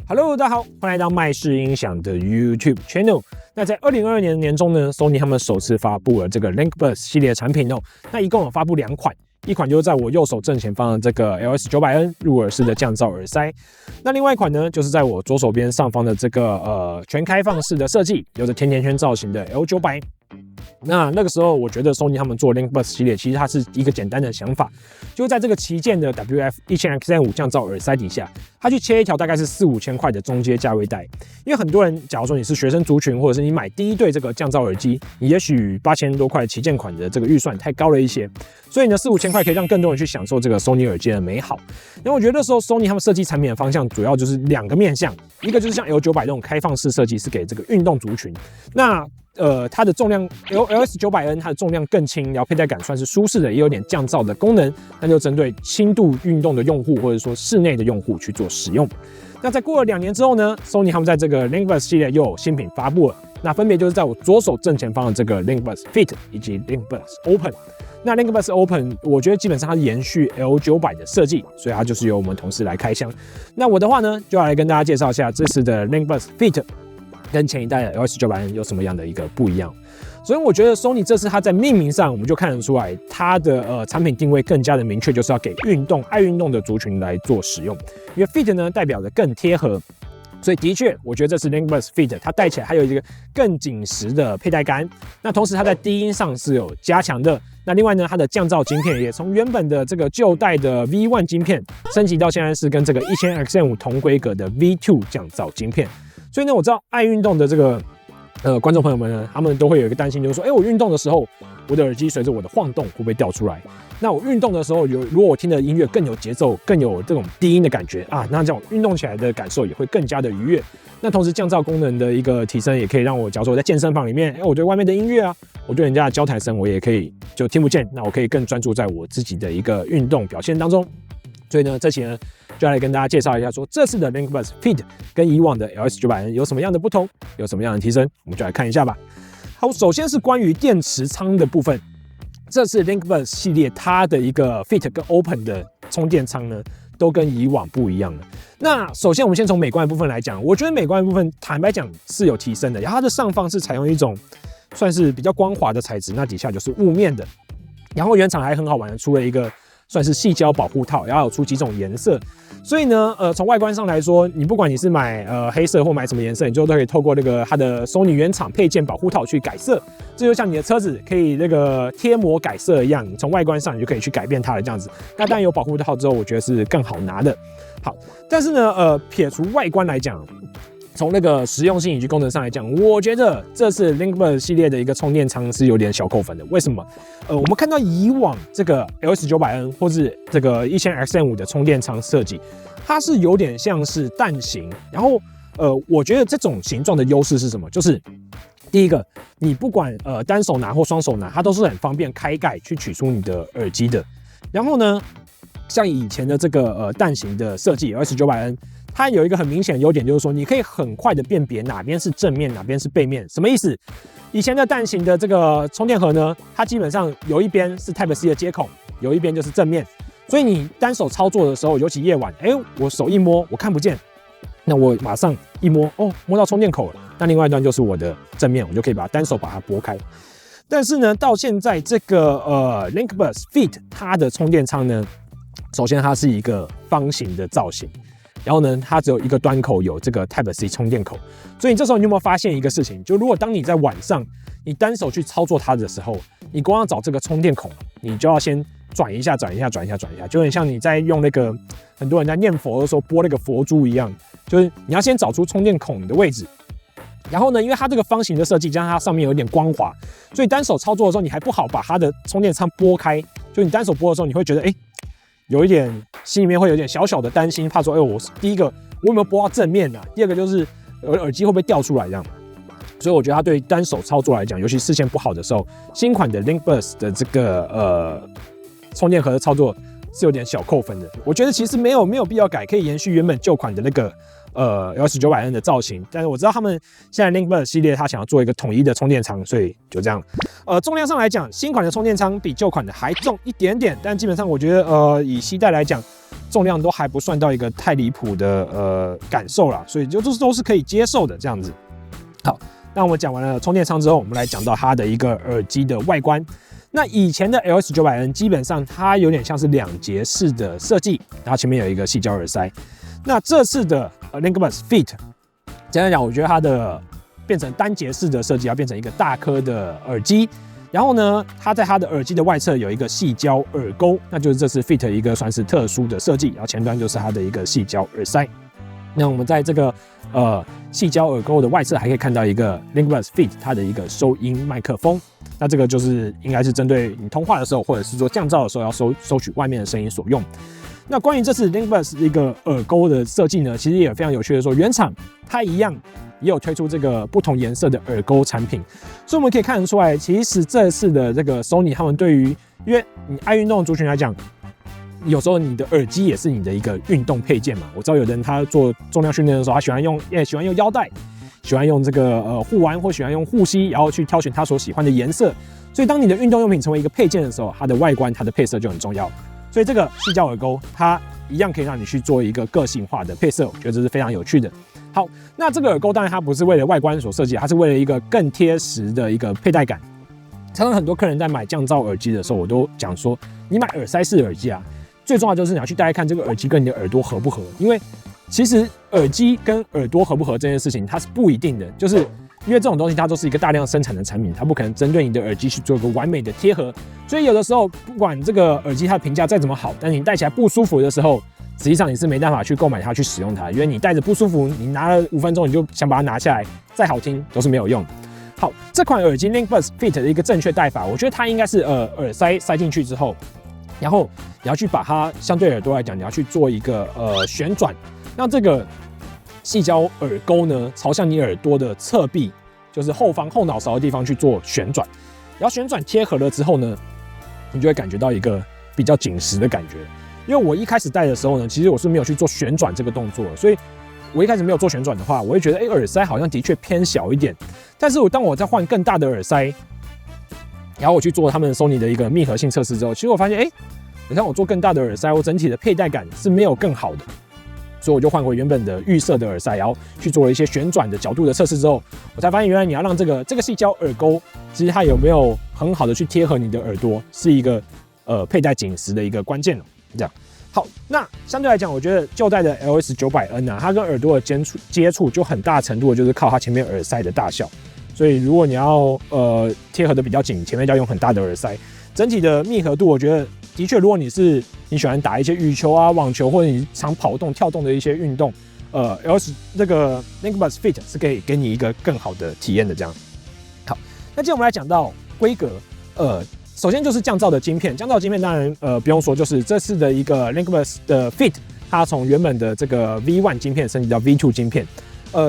Hello， 大家好，欢迎来到麦氏音响的 YouTube Channel。那在2022年年中呢 ，Sony 他们首次发布了这个 LinkBuds 系列产品哦。那一共有发布2款，一款就是在我右手正前方的这个 LS900N 入耳式的降噪耳塞，那另外一款呢，就是在我左手边上方的这个全开放式的设计，有着甜甜圈造型的 L900。那个时候，我觉得 Sony 他们做 LinkBuds 系列，其实它是一个简单的想法，就在这个旗舰的 WF-1000XM5 降噪耳塞底下，它去切一条大概是4-5千块的中阶价位带。因为很多人，假如说你是学生族群，或者是你买第一对这个降噪耳機，你也许8000多块旗舰款的这个预算太高了一些，所以呢4-5千块可以让更多人去享受这个 Sony 耳机的美好。然后我觉得那时候 Sony 他们设计产品的方向主要就是2个面向，一个就是像 L900 这种开放式设计是给这个运动族群，那它的重量 LS900N 它的重量更轻，然后佩戴感算是舒适的，也有点降噪的功能，那就针对轻度运动的用户或者说室内的用户去做使用。那在过了2年之后呢 ，Sony 他们在这个 LinkBuds 系列又有新品发布了，那分别就是在我左手正前方的这个 LinkBuds Fit 以及 LinkBuds Open。那 LinkBuds Open 我觉得基本上它是延续 L900 的设计，所以它就是由我们同事来开箱。那我的话呢，就要来跟大家介绍一下这次的 LinkBuds Fit。跟前一代的 LS900N 有什么样的一个不一样？所以我觉得 Sony 这次它在命名上，我们就看得出来，它的产品定位更加的明确，就是要给爱运动的族群来做使用。因为 Fit 呢代表着更贴合，所以的确，我觉得这次 LinkBuds Fit 它戴起来还有一个更紧实的佩戴感。那同时它在低音上是有加强的。那另外呢，它的降噪晶片也从原本的这个旧代的 V1 晶片升级到现在是跟这个 1000XM5 同规格的 V2 降噪晶片。所以呢，我知道爱运动的这个观众朋友们呢，他们都会有一个担心，就是说，我运动的时候，我的耳机随着我的晃动会不会掉出来？那我运动的时候如果我听的音乐更有节奏，更有这种低音的感觉啊，那这种运动起来的感受也会更加的愉悦。那同时降噪功能的一个提升，也可以让我，假如说我在健身房里面，我对外面的音乐啊，我对人家的交谈声，我也可以就听不见，那我可以更专注在我自己的一个运动表现当中。所以呢，这期呢就要来跟大家介绍一下，说这次的 LinkBuds Fit 跟以往的 LS900N 有什么样的不同，有什么样的提升，我们就来看一下吧。好，首先是关于电池仓的部分，这次 LinkBuds 系列它的一个 Fit 跟 Open 的充电仓呢，都跟以往不一样了。那首先我们先从美观的部分来讲，我觉得美观的部分坦白讲是有提升的，然后它的上方是采用一种算是比较光滑的材质，那底下就是雾面的，然后原厂还很好玩的出了一个算是矽胶保护套，然后有出几种颜色，所以呢，从外观上来说，你不管你是买黑色或买什么颜色，你最后都可以透过它的 Sony 原厂配件保护套去改色，这就像你的车子可以贴膜改色一样，你从外观上你就可以去改变它的这样子。那当然有保护套之后，我觉得是更好拿的。好，但是呢，撇除外观来讲，从实用性以及功能上来讲，我觉得这次 LinkBuds 系列的一个充电仓是有点小扣分的。为什么？我们看到以往这个 LS900N 或是这个 1000XM5 的充电仓设计，它是有点像是蛋形。然后我觉得这种形状的优势是什么？就是第一个，你不管单手拿或双手拿，它都是很方便开盖去取出你的耳机的。然后呢，像以前的这个蛋形的设计 LS900N。它有一个很明显的优点，就是说你可以很快的辨别哪边是正面，哪边是背面。什么意思？以前的蛋形的这个充电盒呢，它基本上有一边是 Type-C 的接口，有一边就是正面，所以你单手操作的时候，尤其夜晚，我手一摸我看不见，那我马上一摸，摸到充电口了，那另外一端就是我的正面，我就可以单手把它拨开。但是呢，到现在这个LinkBuds Fit 它的充电仓呢，首先它是一个方形的造型。然后呢，它只有一个端口有这个 Type-C 充电口，所以这时候你有没有发现一个事情？就如果当你在晚上你单手去操作它的时候，你光要找这个充电孔，你就要先转一下，就很像你在用很多人在念佛的时候拨佛珠一样，就是你要先找出充电孔的位置。然后呢，因为它这个方形的设计，加上它上面有点光滑，所以单手操作的时候你还不好把它的充电仓拨开。就你单手拨的时候，你会觉得有一点心里面会有点小小的担心，怕说，我第一个我有没有拨到正面啊？第二个就是我的耳机会不会掉出来这样？所以我觉得它对单手操作来讲，尤其视线不好的时候，新款的 LinkBuds 的这个充电盒的操作是有点小扣分的。我觉得其实没有必要改，可以延续原本旧款的LS900N 的造型，但是我知道他们现在 LinkBuds 系列它想要做一个统一的充电仓，所以就这样。重量上来讲，新款的充电仓比旧款的还重一点点，但基本上我觉得以携带来讲，重量都还不算到一个太离谱的感受啦，所以都是可以接受的这样子。好，那我们讲完了充电仓之后，我们来讲到它的一个耳机的外观。那以前的 LS900N 基本上它有点像是2节式的设计，然后前面有一个细胶耳塞。那这次的LinkBuds Fit， 简单讲，我觉得它的变成单节式的设计，要变成一个大颗的耳机。然后呢，它在它的耳机的外侧有一个细胶耳钩，那就是这次 Fit 一个算是特殊的设计。然后前端就是它的一个细胶耳塞。那我们在这个细胶耳钩的外侧还可以看到一个 LinkBuds Fit 它的一个收音麦克风。那这个就是应该是针对你通话的时候，或者是说降噪的时候要收取外面的声音所用。那关于这次 LinkBuds 一个耳钩的设计呢，其实也非常有趣的说，原厂它一样也有推出这个不同颜色的耳钩产品，所以我们可以看得出来，其实这次的这个 Sony 他们对于，因为你爱运动的族群来讲，有时候你的耳机也是你的一个运动配件嘛。我知道有的人他做重量训练的时候，他喜欢用腰带，喜欢用这个护腕，或喜欢用护膝，然后去挑选他所喜欢的颜色。所以当你的运动用品成为一个配件的时候，它的外观、它的配色就很重要。所以这个细胶耳钩，它一样可以让你去做一个个性化的配色，我觉得这是非常有趣的。好，那这个耳钩当然它不是为了外观所设计，它是为了一个更贴实的一个佩戴感。常常很多客人在买降噪耳机的时候，我都讲说，你买耳塞式耳机啊，最重要就是你要去戴看这个耳机跟你的耳朵合不合，因为其实耳机跟耳朵合不合这件事情，它是不一定的，就是因为这种东西它都是一个大量生产的产品，它不可能针对你的耳机去做一个完美的贴合，所以有的时候不管这个耳机它的评价再怎么好，但是你戴起来不舒服的时候，实际上你是没办法去购买它去使用它，因为你戴着不舒服，你拿了5分钟你就想把它拿下来，再好听都是没有用的。好，这款耳机 LinkBuds Fit 的一个正确戴法，我觉得它应该是耳塞塞进去之后，然后你要去把它相对耳朵来讲，你要去做一个旋转，让这个细胶耳钩呢朝向你耳朵的侧壁，就是后脑勺的地方去做旋转，然后旋转贴合了之后呢，你就会感觉到一个比较紧实的感觉。因为我一开始戴的时候呢，其实我是没有去做旋转这个动作的，所以我一开始没有做旋转的话，我会觉得耳塞好像的确偏小一点。但是当我在换更大的耳塞，然后我去做他们 Sony 的一个密合性测试之后，其实我发现，你看我做更大的耳塞，我整体的佩戴感是没有更好的。所以我就换回原本的预设的耳塞，然后去做了一些旋转的角度的测试之后，我才发现原来你要让这个细胶耳钩，其实它有没有很好的去贴合你的耳朵，是一个佩戴紧实的一个关键。这样好，那相对来讲，我觉得旧代的 LS900N 啊，它跟耳朵的接触就很大程度的就是靠它前面耳塞的大小。所以如果你要贴合的比较紧，前面要用很大的耳塞，整体的密合度，我觉得的确，如果你喜欢打一些羽球啊、网球，或者你常跑动、跳动的一些运动这个 LinkBuds Fit 是可以给你一个更好的体验的。这样好，那接着我们来讲到规格，首先就是降噪的晶片，降噪晶片当然不用说，就是这次的一个 LinkBuds 的 Fit， 它从原本的这个 V1 晶片升级到 V2 晶片。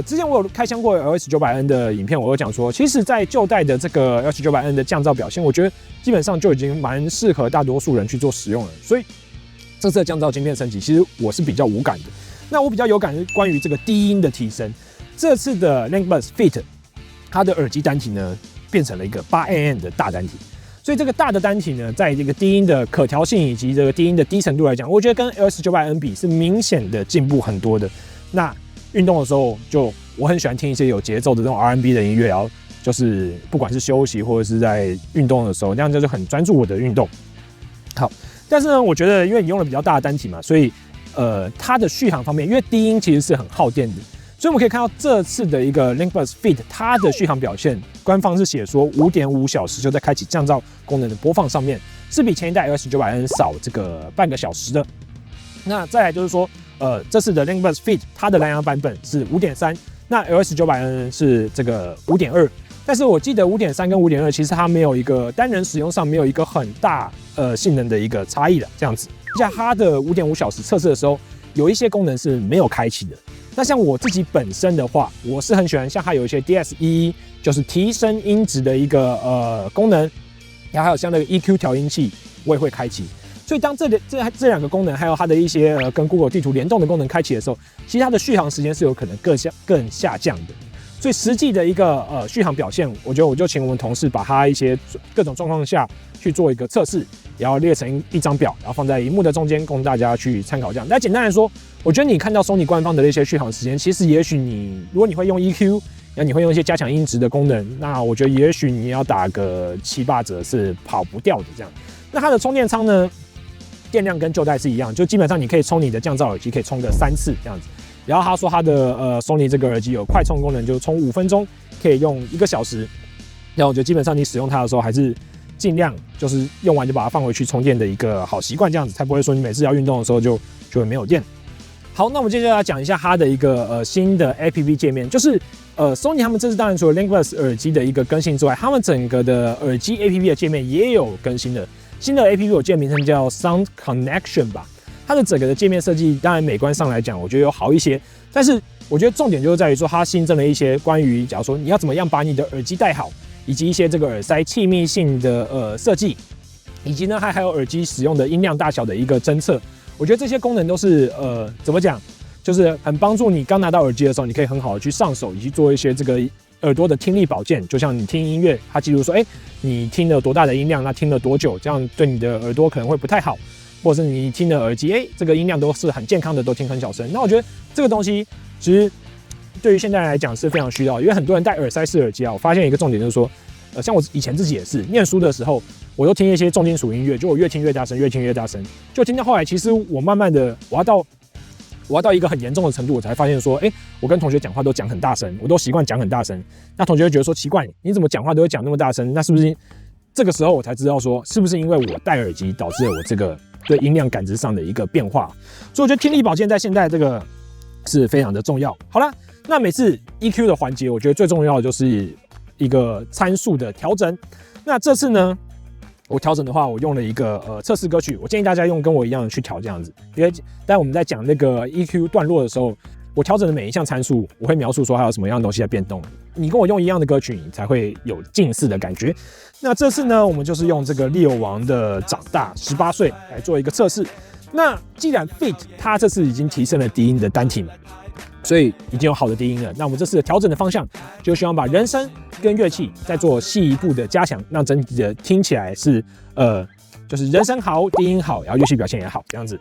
之前我有开箱过 LS900N 的影片，我有讲说，其实在旧代的这个 LS900N 的降噪表现，我觉得基本上就已经蛮适合大多数人去做使用了。所以这次的降噪晶片升级，其实我是比较无感的。那我比较有感是关于这个低音的提升。这次的 LinkBuds Fit， 它的耳机单体呢变成了一个8mm的大单体。所以这个大的单体呢，在这个低音的可调性以及这个低音的低程度来讲，我觉得跟 LS900N 比是明显的进步很多的。那运动的时候，我很喜欢听一些有节奏的这种 R&B 的音乐，然后就是不管是休息或者是在运动的时候，那样就是很专注我的运动。好，但是呢，我觉得因为你用了比较大的单体嘛，所以它的续航方面，因为低音其实是很耗电的，所以我们可以看到这次的一个 LinkBuds Fit， 它的续航表现，官方是写说 5.5 小时就在开启降噪功能的播放上面，是比前一代 LS900N 少这个半个小时的。那再来就是说，这次的 LinkBuds Fit 它的蓝牙版本是 5.3， 那 LS900N 是这个 5.2， 但是我记得 5.3 跟 5.2 其实它没有一个单人使用上没有一个很大性能的一个差异的这样子。像它的 5.5 小时测试的时候，有一些功能是没有开启的。那像我自己本身的话，我是很喜欢像它有一些 DS11， 就是提升音质的一个功能，然后还有像那个 EQ 调音器，我也会开启。所以当这两个功能，还有它的一些跟 Google 地图联动的功能开启的时候，其实它的续航时间是有可能更下降的。所以实际的一个续航表现，我觉得我就请我们同事把它一些各种状况下去做一个测试，然后列成一张表，然后放在荧幕的中间供大家去参考。这样，但简单来说，我觉得你看到 Sony 官方的那些续航时间，其实也许如果你会用 EQ， 那你会用一些加强音质的功能，那我觉得也许你要打个7、8折是跑不掉的这样。那它的充电仓呢，电量跟旧代是一样，就基本上你可以充你的降噪耳机，可以充个3次这样子。然后他说他的Sony 这个耳机有快充功能，就是充5分钟可以用1个小时。然后我觉得基本上你使用它的时候，还是尽量就是用完就把它放回去充电的一个好习惯，这样子才不会说你每次要运动的时候就会没有电。好，那我们接下来讲一下它的一个新的 APP 界面，就是Sony 他们这次当然除了 Linkbuds 耳机的一个更新之外，他们整个的耳机 APP 的界面也有更新的。新的 APP 我记得名称叫 Sound Connection 吧。它的整个的界面设计，当然美观上来讲，我觉得有好一些，但是我觉得重点就是在于说，它新增了一些关于，假如说你要怎么样把你的耳机戴好，以及一些这个耳塞气密性的设计，以及呢还有耳机使用的音量大小的一个侦测。我觉得这些功能都是怎么讲，就是很帮助你刚拿到耳机的时候，你可以很好的去上手，以及做一些这个耳朵的听力保健。就像你听音乐，它记录说，你听了多大的音量，那听了多久，这样对你的耳朵可能会不太好。或者是你听的耳机，这个音量都是很健康的，都听很小声。那我觉得这个东西其实对于现在来讲是非常需要，因为很多人戴耳塞式耳机啊。我发现一个重点就是说，像我以前自己也是，念书的时候，我都听一些重金属音乐，就我越听越大声，越听越大声，就听到后来，其实我慢慢的，我要到一个很严重的程度，我才发现说，我跟同学讲话都讲很大声，我都习惯讲很大声。那同学会觉得说奇怪，你怎么讲话都会讲那么大声？那是不是这个时候我才知道说，是不是因为我戴耳机导致了我这个对音量感知上的一个变化？所以我觉得听力保健在现在这个是非常的重要。好啦，那每次 EQ 的环节，我觉得最重要的就是一个参数的调整。那这次呢，我调整的话，我用了一个测试歌曲，我建议大家用跟我一样的去调这样子，因为当我们在讲那个 EQ 段落的时候，我调整的每一项参数，我会描述说它有什么样的东西在变动。你跟我用一样的歌曲，你才会有近似的感觉。那这次呢，我们就是用这个利友王的长大18岁来做一个测试。那既然 Fit 它这次已经提升了低音的单体嘛，所以已经有好的低音了。那我们这次的调整的方向，就希望把人声跟乐器再做细一步的加强，让整体的听起来是就是人声好，低音好，然后乐器表现也好，这样子。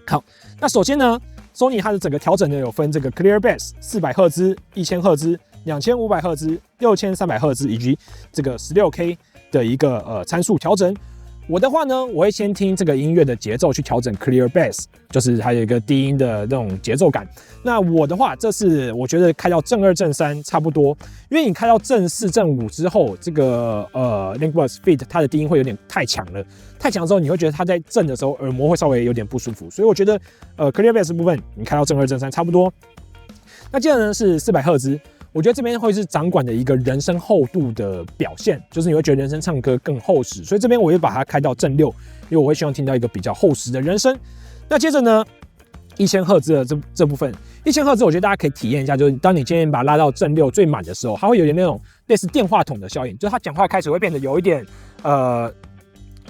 好，那首先呢，Sony 它的整个调整呢有分这个 Clear Bass 400赫兹、1000赫兹、2500赫兹、6300赫兹以及这个 16K 的一个参数调整。我的话呢，我会先听这个音乐的节奏去调整 Clear Bass， 就是还有一个低音的那种节奏感。那我的话，这次我觉得开到正2、正3差不多，因为你开到正4、正5之后，这个Linkbuds Fit 它的低音会有点太强了，太强之后你会觉得它在震的时候耳膜会稍微有点不舒服，所以我觉得Clear Bass 部分你开到正2、正3差不多。那接着呢是400赫兹。我觉得这边会是掌管的一个人声厚度的表现，就是你会觉得人声唱歌更厚实，所以这边我会把它开到正6，因为我会希望听到一个比较厚实的人声。那接着呢，1000赫兹的这部分，1000赫兹我觉得大家可以体验一下，就是当你今天把它拉到正6最满的时候，它会有点那种类似电话筒的效应，就是它讲话开始会变得有一点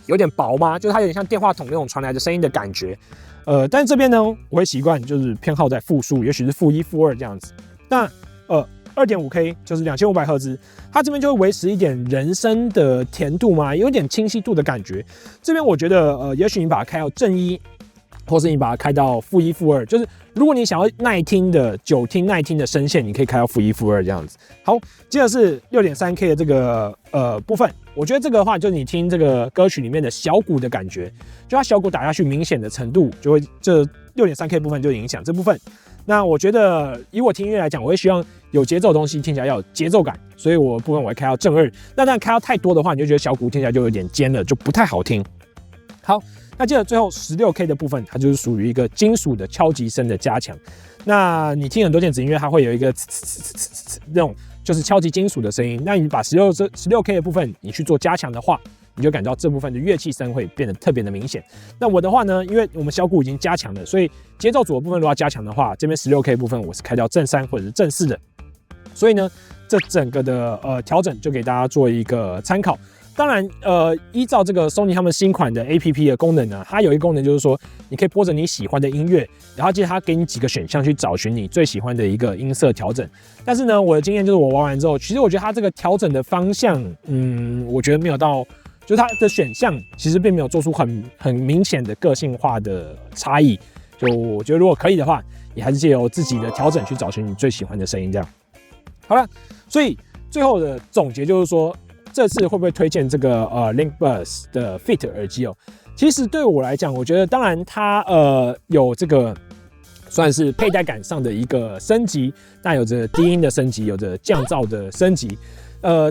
有点薄吗？就是它有点像电话筒那种传来的声音的感觉。但是这边呢，我会习惯就是偏好在负数，也许是负1、负2这样子。那2.5K 就是2500赫兹，它这边就会维持一点人声的甜度嘛，有点清晰度的感觉。这边我觉得也许你把它开到正1，或是你把它开到负1、负2，就是如果你想要耐听的久听耐听的声线，你可以开到负1、负2这样子。好，接着是 6.3K 的这个部分，我觉得这个的话，就是你听这个歌曲里面的小鼓的感觉，就它小鼓打下去明显的程度，就会这 6.3K 部分就影响这部分。那我觉得以我听音乐来讲，我会希望有节奏的东西听起来要有节奏感，所以我部分我会开到正2。那当然开到太多的话，你就觉得小鼓听起来就有点尖了，就不太好听。好，那接着最后 16K 的部分，它就是属于一个金属的敲击声的加强。那你听很多电子音乐，它会有一个那种就是敲击金属的声音。那你把 16K 的部分你去做加强的话，你就感到这部分的乐器声会变得特别的明显。那我的话呢，因为我们小鼓已经加强了，所以节奏组的部分如果要加强的话，这边 16K 部分我是开到正3或者是正4的。所以呢，这整个的调整就给大家做一个参考。当然，依照这个 Sony 他们新款的 APP 的功能呢，它有一个功能就是说，你可以播着你喜欢的音乐，然后接着它给你几个选项去找寻你最喜欢的一个音色调整。但是呢，我的经验就是我玩完之后，其实我觉得它这个调整的方向，我觉得没有到，就是它的选项其实并没有做出很明显的个性化的差异。就我觉得如果可以的话，你还是借由自己的调整去找寻你最喜欢的声音，这样。好了，所以最后的总结就是说，这次会不会推荐这个LinkBuds 的 Fit 耳机哦？其实对我来讲，我觉得当然它有这个算是佩戴感上的一个升级，那有着低音的升级，有着降噪的升级。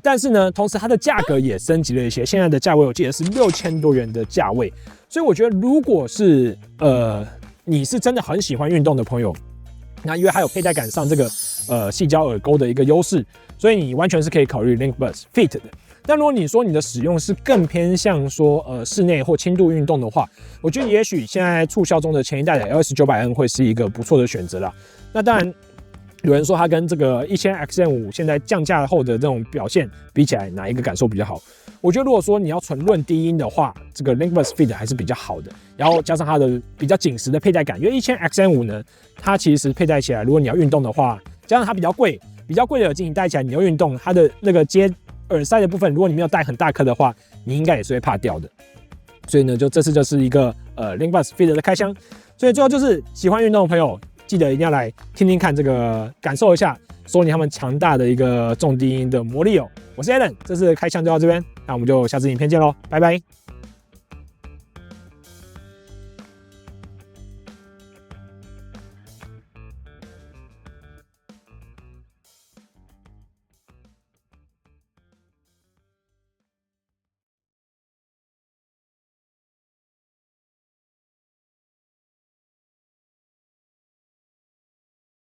但是呢，同时它的价格也升级了一些，现在的价位我记得是6000多元的价位，所以我觉得如果是你是真的很喜欢运动的朋友，那因为它有佩戴感上这个细胶耳钩的一个优势，所以你完全是可以考虑 LinkBuds Fit 的。但如果你说你的使用是更偏向说室内或轻度运动的话，我觉得也许现在促销中的前一代的 LS900N 会是一个不错的选择啦。那当然，有人说它跟这个1000XM5现在降价后的这种表现比起来，哪一个感受比较好？我觉得如果说你要纯论低音的话，这个 LinkBuds Fit 还是比较好的。然后加上它的比较紧实的佩戴感，因为1000XM5呢，它其实佩戴起来，如果你要运动的话，加上它比较贵的耳机你戴起来你要运动，它的那个接耳塞的部分，如果你没有戴很大颗的话，你应该也是会怕掉的。所以呢，这次就是一个LinkBuds Fit 的开箱。所以最后就是喜欢运动的朋友，记得一定要来听听看这个，感受一下Sony他们强大的一个重低音的魔力哦。我是 Alan， 这次开箱就到这边，那我们就下次影片见喽，拜拜。